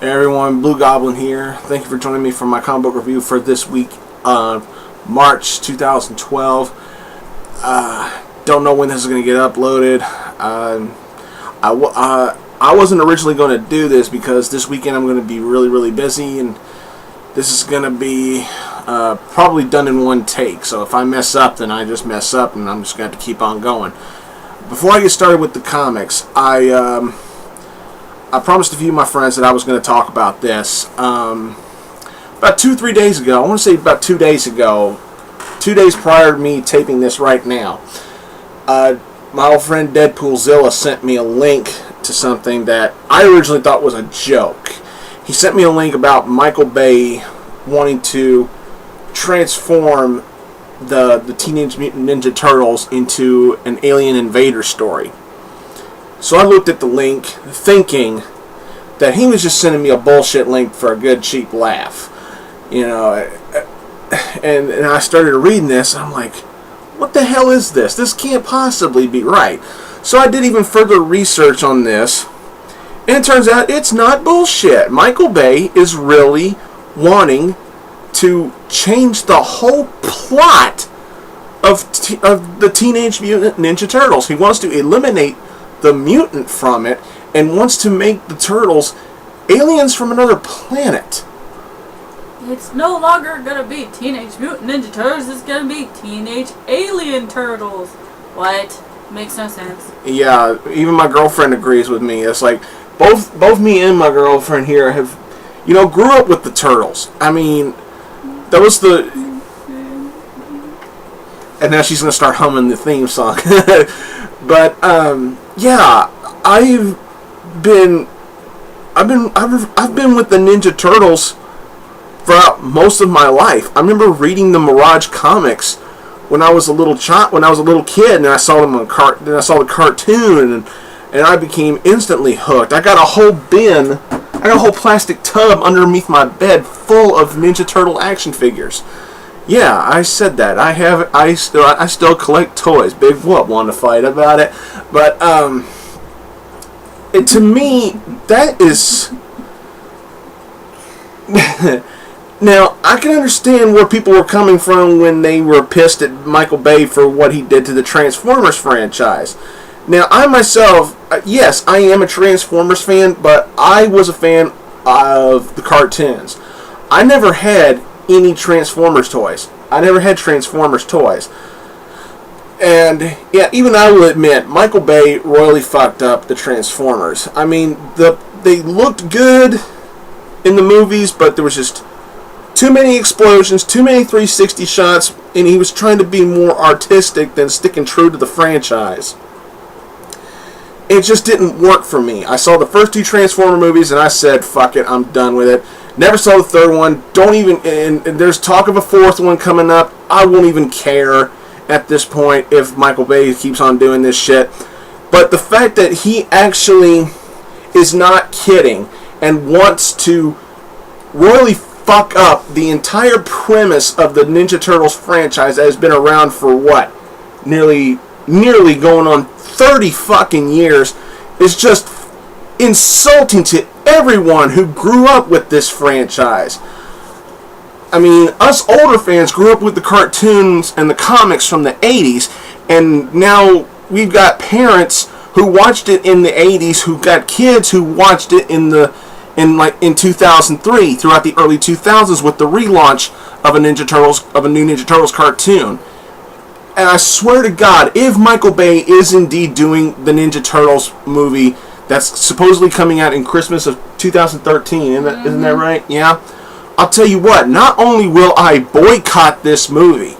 Hey everyone, Blugoblin here. Thank you for joining me for my comic book review for this week, March 2012. Don't know when this is going to get uploaded. I wasn't originally going to do this because this weekend I'm going to be really busy, and this is going to be probably done in one take. So if I mess up, then I just mess up, and I'm just going to have to keep on going. Before I get started with the comics, I promised a few of my friends that I was going to talk about this. About 2-3 days ago, I want to say about 2 days ago, 2 days prior to me taping this right now, my old friend Deadpoolzilla sent me a link to something that I originally thought was a joke. He sent me a link about Michael Bay wanting to transform the Teenage Mutant Ninja Turtles into an alien invader story. So I looked at the link thinking that he was just sending me a bullshit link for a good cheap laugh. You know, and I started reading this, and I'm like, what the hell is this? This can't possibly be right. So I did even further research on this, and it turns out it's not bullshit. Michael Bay is really wanting to change the whole plot of the Teenage Mutant Ninja Turtles. He wants to eliminate the mutant from it and wants to make the turtles aliens from another planet. It's no longer gonna be Teenage Mutant Ninja Turtles, it's gonna be Teenage Alien Turtles. What? Makes no sense. Yeah, even my girlfriend agrees with me. It's like both me and my girlfriend here have, you know, grew up with the Turtles. I mean, that was the... And now she's gonna start humming the theme song. But yeah, I've been with the Ninja Turtles throughout most of my life. I remember reading the Mirage comics when I was a little kid, and I saw them then I saw the cartoon, and I became instantly hooked. I got a whole plastic tub underneath my bed full of Ninja Turtle action figures. Yeah, I said that. I still collect toys. Big whoop, wanted to fight about it. But to me, that is... Now, I can understand where people were coming from when they were pissed at Michael Bay for what he did to the Transformers franchise. Now, I myself, yes, I am a Transformers fan, but I was a fan of the cartoons. I never had any Transformers toys. I never had Transformers toys. And, yeah, even I will admit, Michael Bay royally fucked up the Transformers. I mean, they looked good in the movies, but there was just too many explosions, too many 360 shots, and he was trying to be more artistic than sticking true to the franchise. It just didn't work for me. I saw the first 2 Transformer movies, and I said, fuck it, I'm done with it. Never saw the third one. Don't even... And there's talk of a 4th one coming up. I won't even care at this point if Michael Bay keeps on doing this shit. But the fact that he actually is not kidding and wants to royally fuck up the entire premise of the Ninja Turtles franchise that has been around for what? Nearly going on 30 fucking years is just insulting to everyone who grew up with this franchise. I mean, us older fans grew up with the cartoons and the comics from the 80s, and now we've got parents who watched it in the 80s, who got kids who watched it in 2003, throughout the early 2000s, with the relaunch of a new Ninja Turtles cartoon. And I swear to God, if Michael Bay is indeed doing the Ninja Turtles movie that's supposedly coming out in Christmas of 2013, isn't that right? Yeah. I'll tell you what, not only will I boycott this movie,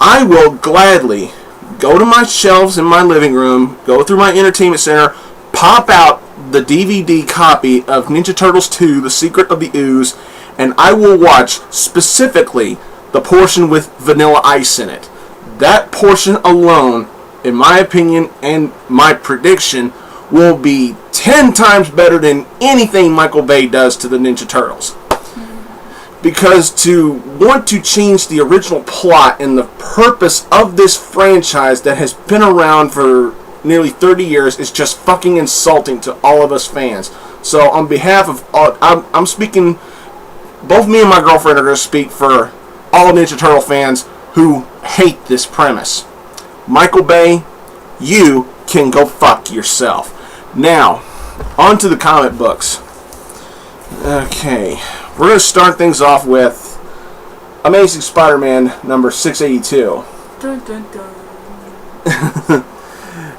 I will gladly go to my shelves in my living room, go through my entertainment center, pop out the DVD copy of Ninja Turtles 2, The Secret of the Ooze, and I will watch specifically the portion with Vanilla Ice in it. That portion alone, in my opinion and my prediction, will be 10 times better than anything Michael Bay does to the Ninja Turtles. Because to want to change the original plot and the purpose of this franchise that has been around for nearly 30 years is just fucking insulting to all of us fans. So on behalf of all, I'm speaking, both me and my girlfriend are going to speak for all Ninja Turtle fans who hate this premise. Michael Bay, you can go fuck yourself. Now, on to the comic books. Okay, we're going to start things off with Amazing Spider-Man number 682. Dun, dun, dun.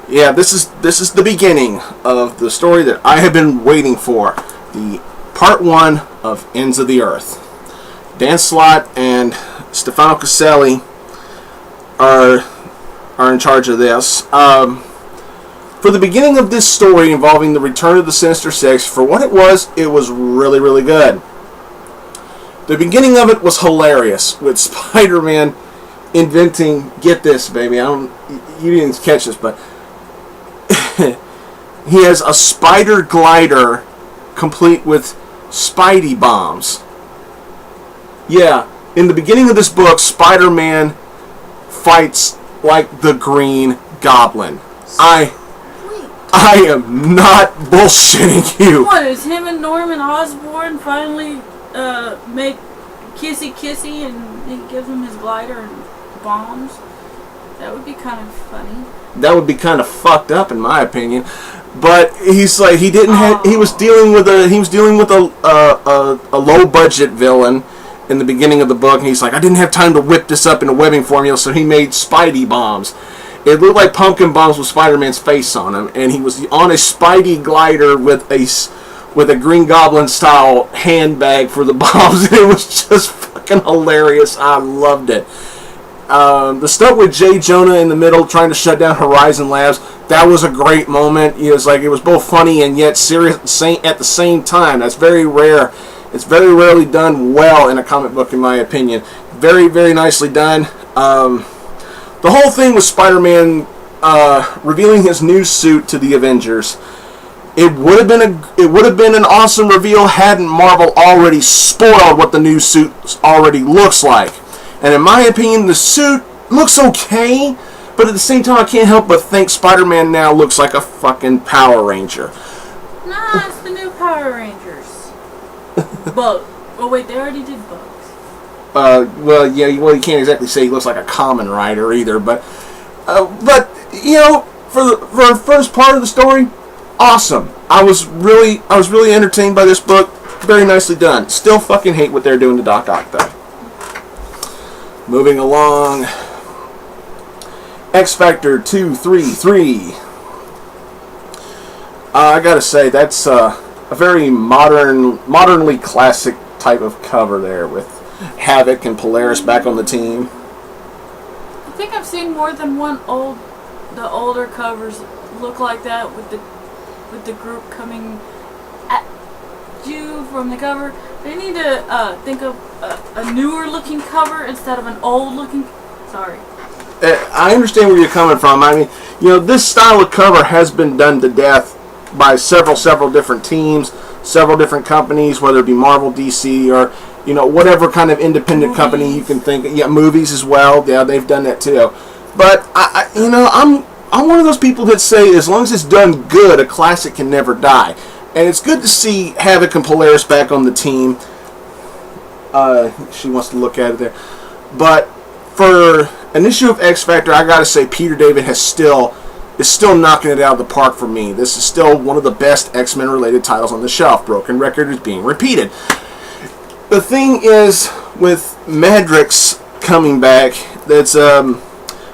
Yeah, this is the beginning of the story that I have been waiting for. The part 1 of Ends of the Earth. Dan Slott and Stefano Caselli are in charge of this. For the beginning of this story involving the return of the Sinister Six, for what it was really, really good. The beginning of it was hilarious, with Spider-Man inventing, get this, baby, you didn't catch this, but he has a spider glider complete with Spidey bombs. Yeah, in the beginning of this book, Spider-Man fights like the Green Goblin. I am not bullshitting you. What, is him and Norman Osborn finally make kissy and he gives him his glider and bombs? That would be kind of funny. That would be kind of fucked up in my opinion. But he's like, he was dealing with a low budget villain in the beginning of the book, and he's like, I didn't have time to whip this up in a webbing formula, so he made Spidey bombs. It looked like pumpkin bombs with Spider-Man's face on them, and he was on a Spidey glider with a Green Goblin style handbag for the bombs, and it was just fucking hilarious. I loved it. The stuff with Jay Jonah in the middle trying to shut down Horizon Labs, that was a great moment. It was both funny and yet serious at the same time. That's very rare. It's very rarely done well in a comic book, in my opinion. Very, very nicely done. The whole thing with Spider-Man revealing his new suit to the Avengers, it would have been an awesome reveal hadn't Marvel already spoiled what the new suit already looks like. And in my opinion, the suit looks okay, but at the same time, I can't help but think Spider-Man now looks like a fucking Power Ranger. Nah, it's the new Power Rangers. Bug. Oh wait, they already did Bugs. Well, you can't exactly say he looks like a Common Rider either, but you know, for the first part of the story, awesome. I was really entertained by this book. Very nicely done. Still fucking hate what they're doing to Doc Ock though. Moving along, X Factor 233. I gotta say, that's a very modernly classic type of cover there, with Havoc and Polaris back on the team. I think I've seen more than one the older covers look like that, with the group coming at you from the cover. They need to think of a newer looking cover instead of an old looking. Sorry. I understand where you're coming from. I mean, this style of cover has been done to death by several different teams, several different companies, whether it be Marvel, DC, or whatever kind of independent company you can think of. Yeah, movies as well. Yeah, they've done that too. But I'm one of those people that say, as long as it's done good, a classic can never die. And it's good to see Havoc and Polaris back on the team. She wants to look at it there. But for an issue of X Factor, I gotta say Peter David is still knocking it out of the park for me. This is still one of the best X-Men related titles on the shelf. Broken record is being repeated. The thing is, with Madrix coming back, that's a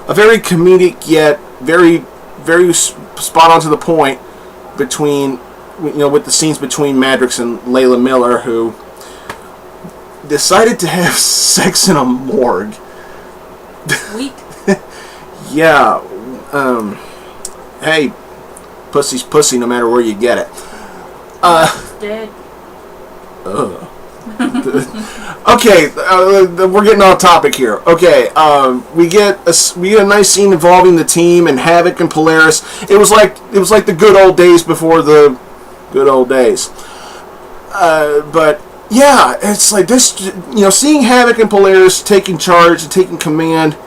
very comedic yet very, very spot on to the point between, with the scenes between Madrix and Layla Miller, who decided to have sex in a morgue. Weak. Yeah. Hey, pussy's pussy no matter where you get it. Dead. Okay, we're getting off topic here. Okay, we get a nice scene involving the team and Havoc and Polaris. It was like the good old days before the good old days. But yeah, it's like this. Seeing Havoc and Polaris taking charge and taking command,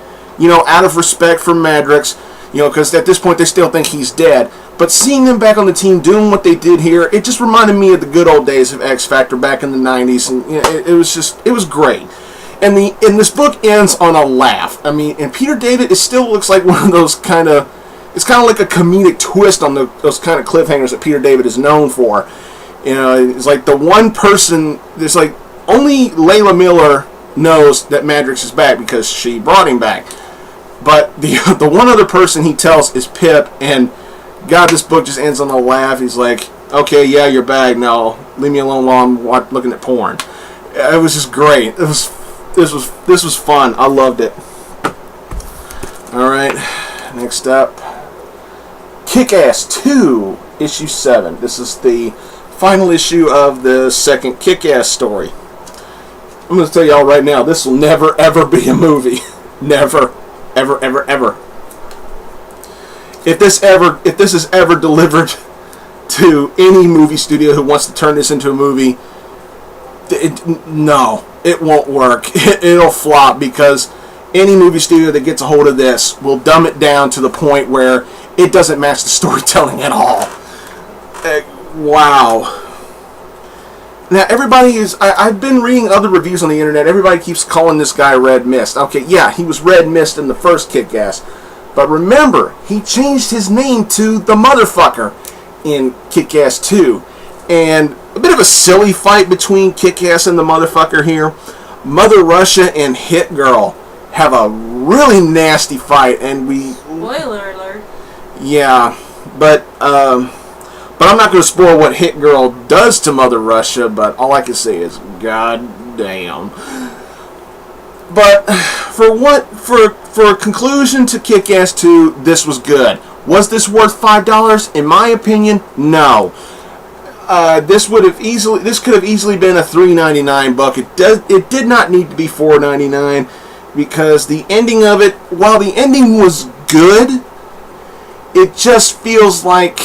out of respect for Madrix, because at this point they still think he's dead. But seeing them back on the team doing what they did here, it just reminded me of the good old days of X Factor back in the 90s, and it was great. And this book ends on a laugh. I mean, and Peter David, it still looks like one of those kind of, it's kind of like a comedic twist on those kind of cliffhangers that Peter David is known for. You know, it's like the one person, there's like, only Layla Miller knows that Madrox is back because she brought him back. But the one other person he tells is Pip, and God, this book just ends on a laugh. He's like, okay, yeah, you're back. Now, leave me alone while I'm looking at porn. It was just great. This was fun. I loved it. Alright, next up. Kick-Ass 2, issue 7. This is the final issue of the second Kick-Ass story. I'm going to tell y'all right now, this will never, ever be a movie. Never, ever, ever, ever. If this is ever delivered to any movie studio who wants to turn this into a movie, no, it won't work. It'll flop, because any movie studio that gets a hold of this will dumb it down to the point where it doesn't match the storytelling at all. Wow. Now, everybody is... I've been reading other reviews on the internet. Everybody keeps calling this guy Red Mist. Okay, yeah, he was Red Mist in the first Kick-Ass. But remember, he changed his name to the Motherfucker in Kick-Ass 2. And a bit of a silly fight between Kick-Ass and the Motherfucker here. Mother Russia and Hit Girl have a really nasty fight, and we... Spoiler alert. Yeah, but I'm not going to spoil what Hit Girl does to Mother Russia, but all I can say is, God damn. But for a conclusion to Kick-Ass 2, this was good. Was this worth $5? In my opinion, no. This could have easily been a $3.99 book. It did not need to be $4.99, because the ending of it, while the ending was good, it just feels like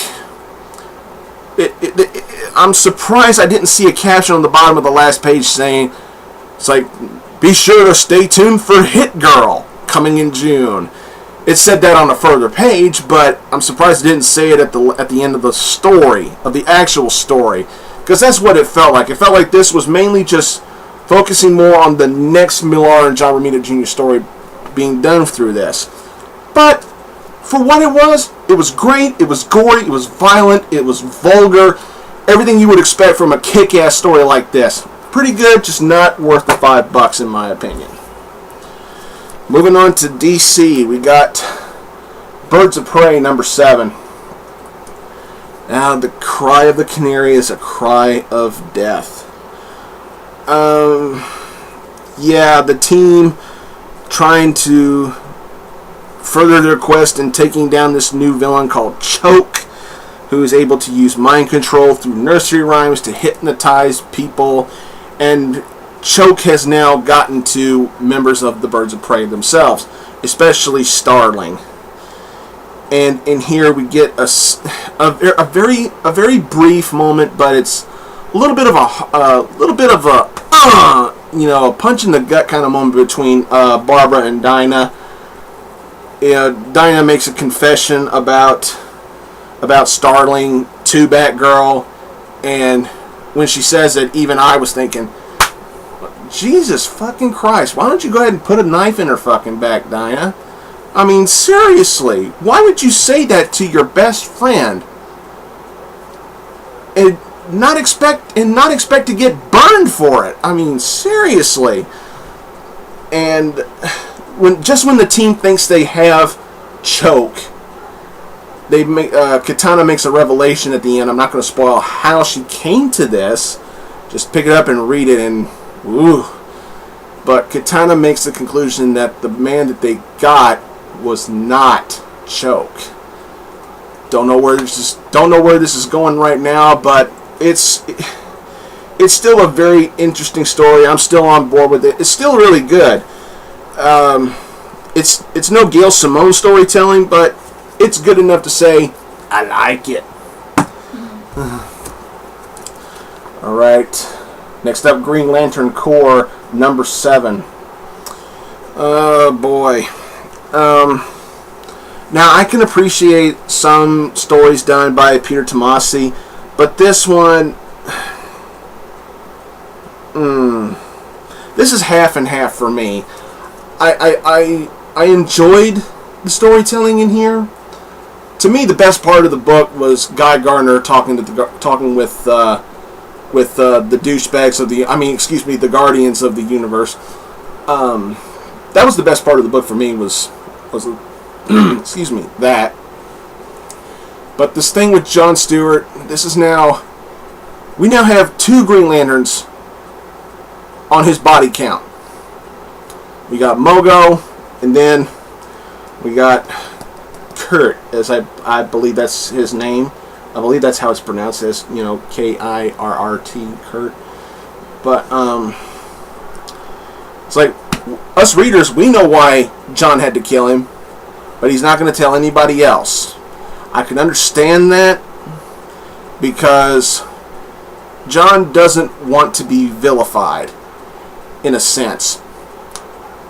I'm surprised I didn't see a caption on the bottom of the last page saying, it's like, be sure to stay tuned for Hit Girl coming in June. It said that on a further page, but I'm surprised it didn't say it at the end of the story, of the actual story, because that's what it felt like. It felt like this was mainly just focusing more on the next Millar and John Romita Jr. story being done through this. But for what it was great, it was gory, it was violent, it was vulgar, everything you would expect from a kick-ass story like this. Pretty good, just not worth the $5 in my opinion. Moving on to DC, we got Birds of Prey number 7. Now, the cry of the canary is a cry of death. Yeah, the team trying to further their quest in taking down this new villain called Choke, who is able to use mind control through nursery rhymes to hypnotize people, and Choke has now gotten to members of the Birds of Prey themselves, especially Starling. And in here we get a very brief moment, but it's a little bit of a a punch in the gut kind of moment between Barbara and Dinah. Dinah makes a confession about Starling to Batgirl, and when she says it, even I was thinking, Jesus fucking Christ, why don't you go ahead and put a knife in her fucking back, Dinah? I mean, seriously, why would you say that to your best friend and not expect to get burned for it? I mean, seriously. And when the team thinks they have Choke, Katana makes a revelation at the end. I'm not going to spoil how she came to this. Just pick it up and read it, and ooh. But Katana makes the conclusion that the man that they got was not Choke. Don't know where this is going right now, but it's still a very interesting story. I'm still on board with it. It's still really good. It's no Gail Simone storytelling, but it's good enough to say I like it. All right. Next up, Green Lantern Corps number 7. Oh boy. Now, I can appreciate some stories done by Peter Tomasi, but this one, this is half and half for me. I enjoyed the storytelling in here. To me, the best part of the book was Guy Gardner talking with the douchebags of the Guardians of the Universe. That was the best part of the book for me. Was excuse me, that. But this thing with John Stewart, we now have 2 Green Lanterns on his body count. We got Mogo, and then we got Kurt, as I believe that's his name. I believe that's how it's pronounced, as Kirrt, Kurt. But it's like, us readers, we know why John had to kill him, but he's not going to tell anybody else. I can understand that, because John doesn't want to be vilified, in a sense.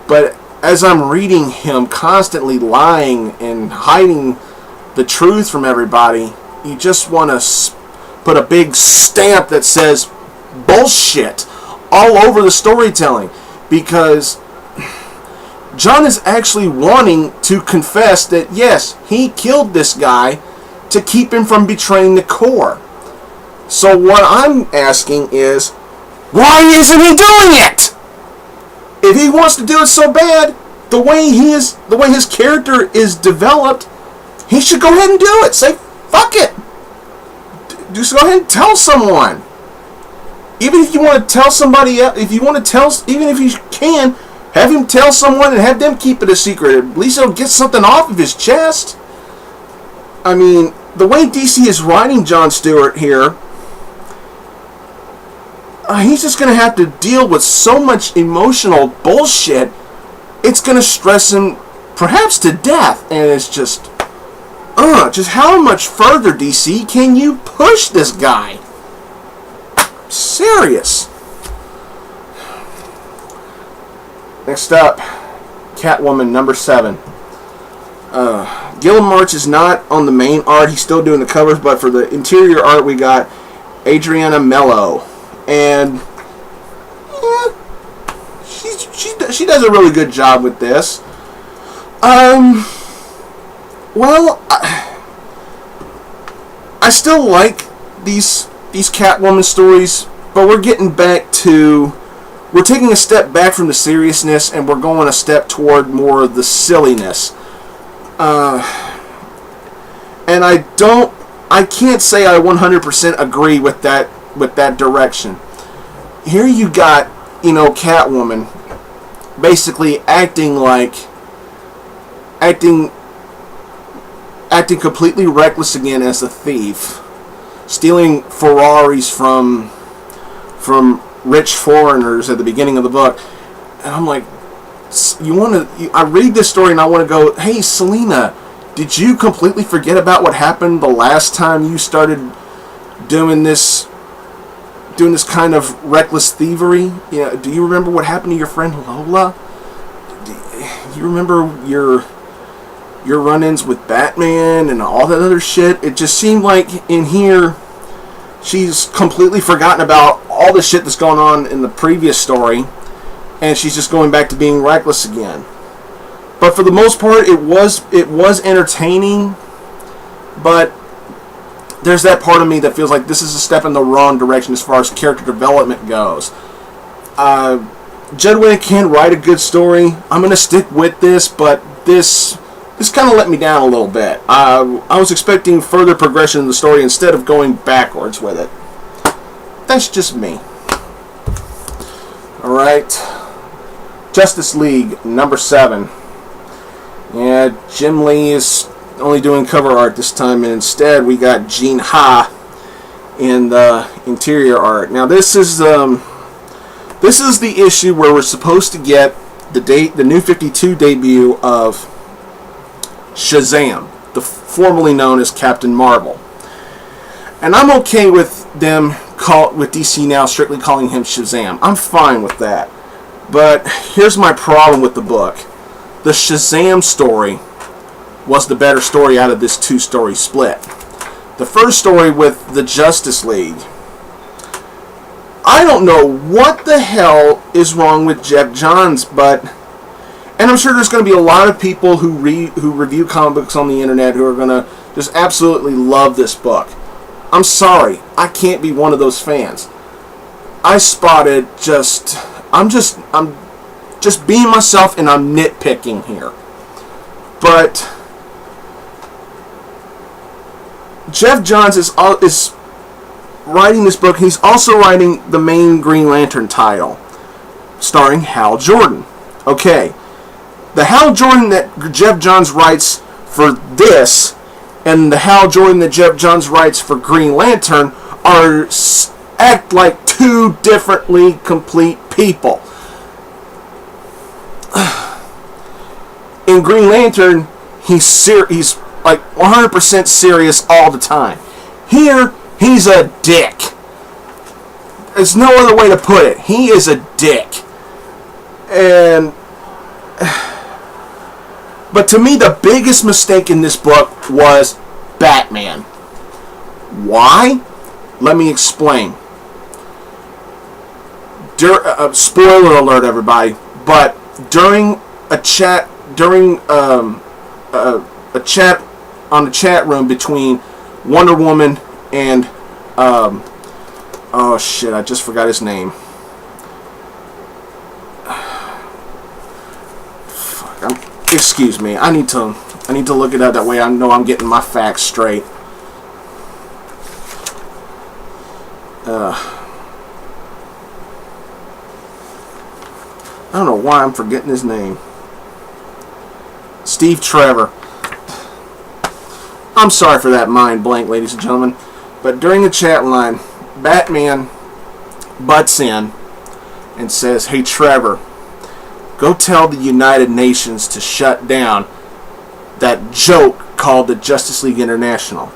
But as I'm reading him constantly lying and hiding the truth from everybody, you just want to put a big stamp that says bullshit all over the storytelling, because John is actually wanting to confess that, yes, he killed this guy to keep him from betraying the Corps. So what I'm asking is, why isn't he doing it? If he wants to do it so bad, the way his character is developed, he should go ahead and do it. Say, fuck it. Just go ahead and tell someone. Even if you want to tell somebody else, even if you can, have him tell someone and have them keep it a secret. At least it'll get something off of his chest. I mean, the way DC is writing John Stewart here, he's just going to have to deal with so much emotional bullshit, it's going to stress him perhaps to death. And it's just how much further, DC, can you push this guy? Serious. Next up, Catwoman number 7. Gilliam March is not on the main art. He's still doing the covers, but for the interior art, we got Adriana Mello. And she does a really good job with this. Well, I still like these Catwoman stories, but we're getting back to, we're taking a step back from the seriousness and we're going a step toward more of the silliness. And I can't say I 100% agree with that direction. Here you got, Catwoman basically acting completely reckless again as a thief, stealing Ferraris from rich foreigners at the beginning of the book. And I'm like, I read this story and I want to go, hey, Selena, did you completely forget about what happened the last time you started doing this kind of reckless thievery? Do you remember what happened to your friend Lola? Do you remember your run-ins with Batman and all that other shit? It just seemed like in here she's completely forgotten about all the shit that's going on in the previous story, and she's just going back to being reckless again. But for the most part, it was entertaining, but there's that part of me that feels like this is a step in the wrong direction as far as character development goes. Judd Winick can write a good story. I'm going to stick with this, but this kind of let me down a little bit. I was expecting further progression in the story instead of going backwards with it. That's just me. Alright. Justice League, number 7. Yeah, Jim Lee is only doing cover art this time, and instead we got Gene Ha in the interior art. Now this is the issue where we're supposed to get the New 52 debut of Shazam, formerly known as Captain Marvel. And I'm okay with with DC now strictly calling him Shazam. I'm fine with that. But here's my problem with the book. The Shazam story was the better story out of this two-story split. The first story with the Justice League. I don't know what the hell is wrong with Jeff Johns, but... And I'm sure there's going to be a lot of people who review comic books on the internet who are going to just absolutely love this book. I'm sorry, I can't be one of those fans. I spotted I'm just being myself, and I'm nitpicking here. But Jeff Johns is writing this book. He's also writing the main Green Lantern title, starring Hal Jordan. Okay, the Hal Jordan that Jeff Johns writes for this and the Hal Jordan that Jeff Johns writes for Green Lantern act like two differently complete people. In Green Lantern, he's like 100% serious all the time. Here, he's a dick. There's no other way to put it. He is a dick. But to me, the biggest mistake in this book was Batman. Why? Let me explain. Spoiler alert, everybody. But during a chat on the chat room between Wonder Woman and oh shit, I just forgot his name. Excuse me. I need to look it up, that way I know I'm getting my facts straight. I don't know why I'm forgetting his name. Steve Trevor. I'm sorry for that mind blank, ladies and gentlemen. But during the chat line, Batman butts in and says, "Hey Trevor, go tell the United Nations to shut down that joke called the Justice League International."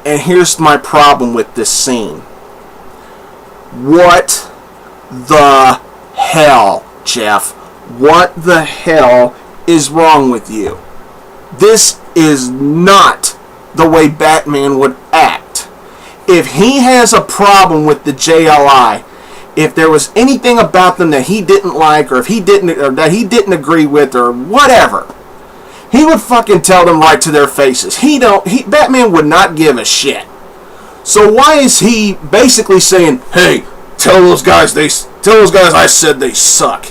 And here's my problem with this scene. What the hell, Jeff? What the hell is wrong with you? This is not the way Batman would act. If he has a problem with the JLI, if there was anything about them that he didn't like, or that he didn't agree with, or whatever, he would fucking tell them right to their faces. Batman would not give a shit. So why is he basically saying, "Hey, tell those guys I said they suck,"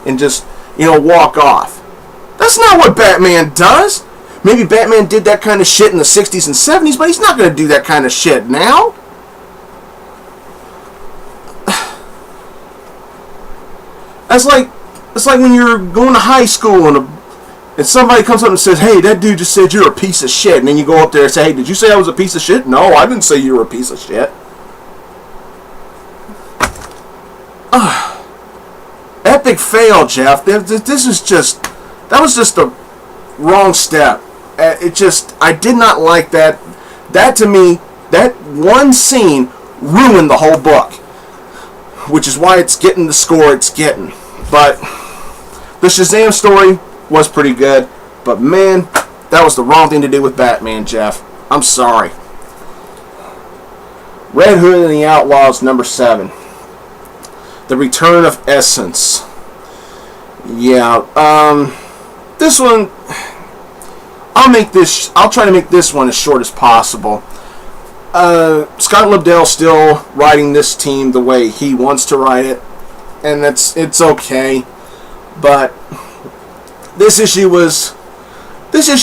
and just, walk off? That's not what Batman does. Maybe Batman did that kind of shit in the 60s and 70s, but he's not going to do that kind of shit now. It's like when you're going to high school and somebody comes up and says, "Hey, that dude just said you're a piece of shit," and then you go up there and say, "Hey, did you say I was a piece of shit?" "No, I didn't say you were a piece of shit." Epic fail, Jeff. That was just a wrong step. I did not like that. That, to me, that one scene ruined the whole book, which is why it's getting the score it's getting. But the Shazam story was pretty good, but man, that was the wrong thing to do with Batman, Jeff. I'm sorry. Red Hood and the Outlaws, number 7. The Return of Essence. Yeah, this one, I'll try to make this one as short as possible. Scott Lobdell's still writing this team the way he wants to write it, and it's okay. But this issue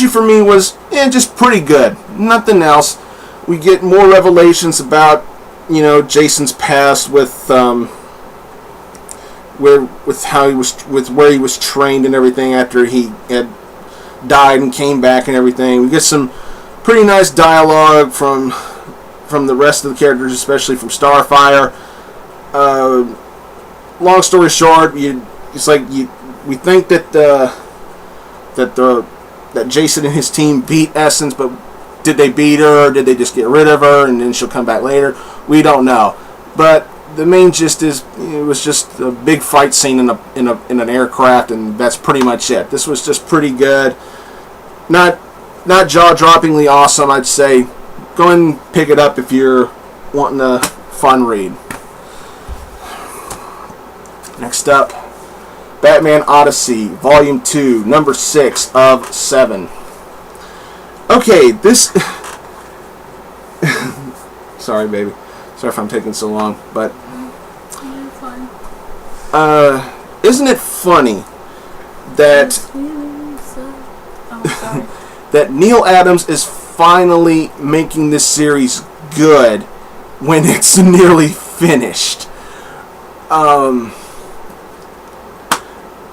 for me was just pretty good. Nothing else. We get more revelations about Jason's past with where he was trained and everything after he had died and came back and everything. We get some pretty nice dialogue from the rest of the characters, especially from Starfire. Long story short, we think that Jason and his team beat Essence, but did they beat her, or did they just get rid of her and then she'll come back later? We don't know. But the main gist is it was just a big fight scene in an aircraft, and that's pretty much it. This was just pretty good. Not jaw-droppingly awesome, I'd say. Go ahead and pick it up if you're wanting a fun read. Next up, Batman Odyssey, Volume 2, Number 6 of 7. Okay, this... Sorry, baby. Sorry if I'm taking so long, but... Isn't it funny that... that Neil Adams is finally making this series good when it's nearly finished.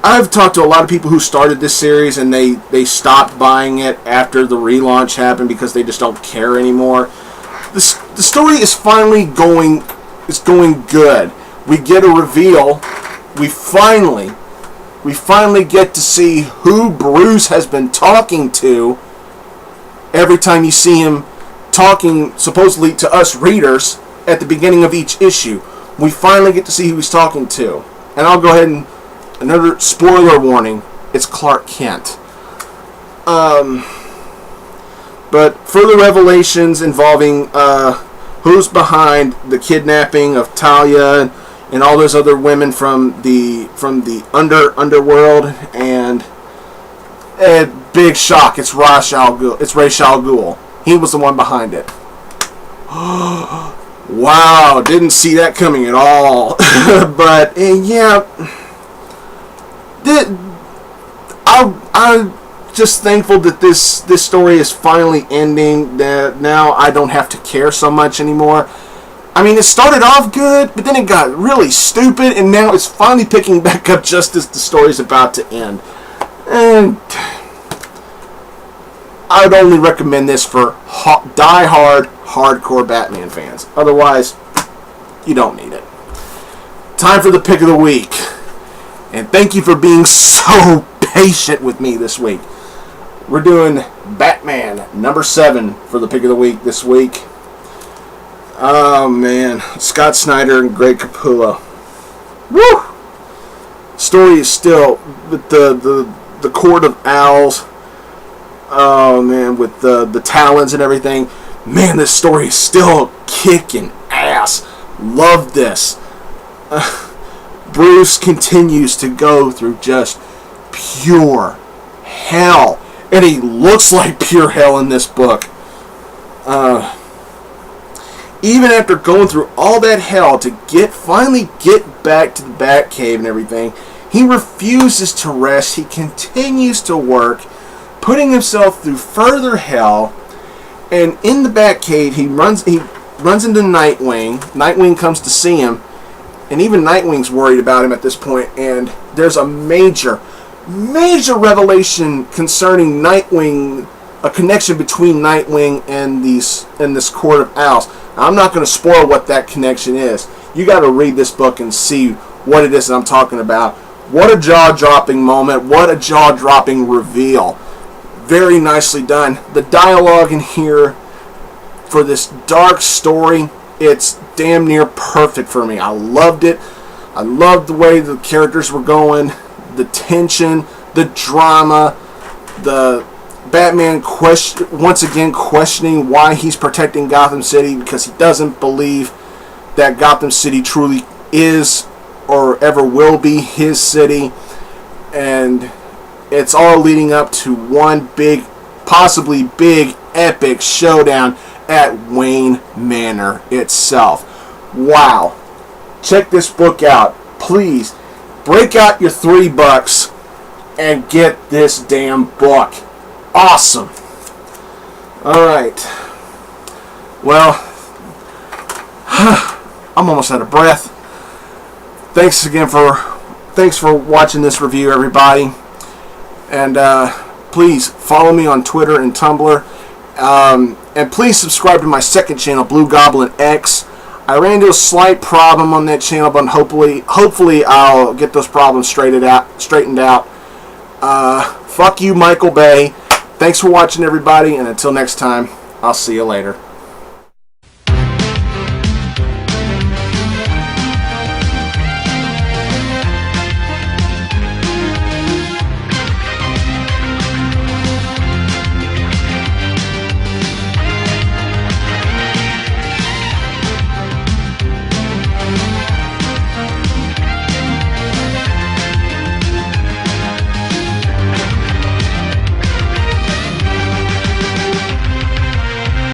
I've talked to a lot of people who started this series and they stopped buying it after the relaunch happened because they just don't care anymore. The story is finally going good. We get a reveal. We finally get to see who Bruce has been talking to every time you see him talking supposedly to us readers at the beginning of each issue. We finally get to see who he's talking to. And I'll go ahead and another spoiler warning, it's Clark Kent. But further revelations involving who's behind the kidnapping of Talia and all those other women from the underworld, and a big shock, it's Ra's al Ghul. He was the one behind it. Wow, didn't see that coming at all. But yeah, I'm just thankful that this story is finally ending. That now I don't have to care so much anymore. I mean, it started off good, but then it got really stupid, and now it's finally picking back up just as the story's about to end. And I would only recommend this for die-hard, hardcore Batman fans. Otherwise, you don't need it. Time for the pick of the week. And thank you for being so patient with me this week. We're doing Batman number 7 for the pick of the week this week. Oh man, Scott Snyder and Greg Capullo. Woo! Story is still with the Court of Owls. Oh man, with the talons and everything. Man, this story is still kicking ass. Love this. Bruce continues to go through just pure hell. And he looks like pure hell in this book. Even after going through all that hell to finally get back to the Batcave and everything, he refuses to rest. He continues to work, putting himself through further hell. And in the Batcave, he runs into Nightwing. Nightwing comes to see him. And even Nightwing's worried about him at this point. And there's a major revelation concerning Nightwing, a connection between Nightwing and this Court of Owls. Now, I'm not going to spoil what that connection is. You got to read this book and see what it is that I'm talking about. What a jaw-dropping moment. What a jaw-dropping reveal. Very nicely done. The dialogue in here for this dark story, it's damn near perfect for me. I loved it. I loved the way the characters were going, the tension, the drama, the Batman once again questioning why he's protecting Gotham City, because he doesn't believe that Gotham City truly is or ever will be his city. And it's all leading up to one big, possibly big, epic showdown at Wayne Manor itself. Wow. Check this book out. Please, break out your $3 and get this damn book. Awesome. Alright. Well, I'm almost out of breath. Thanks for watching this review, everybody. And please follow me on Twitter and Tumblr. And please subscribe to my second channel, Blugoblin X. I ran into a slight problem on that channel, but hopefully I'll get those problems straightened out. Fuck you, Michael Bay. Thanks for watching, everybody, and until next time, I'll see you later.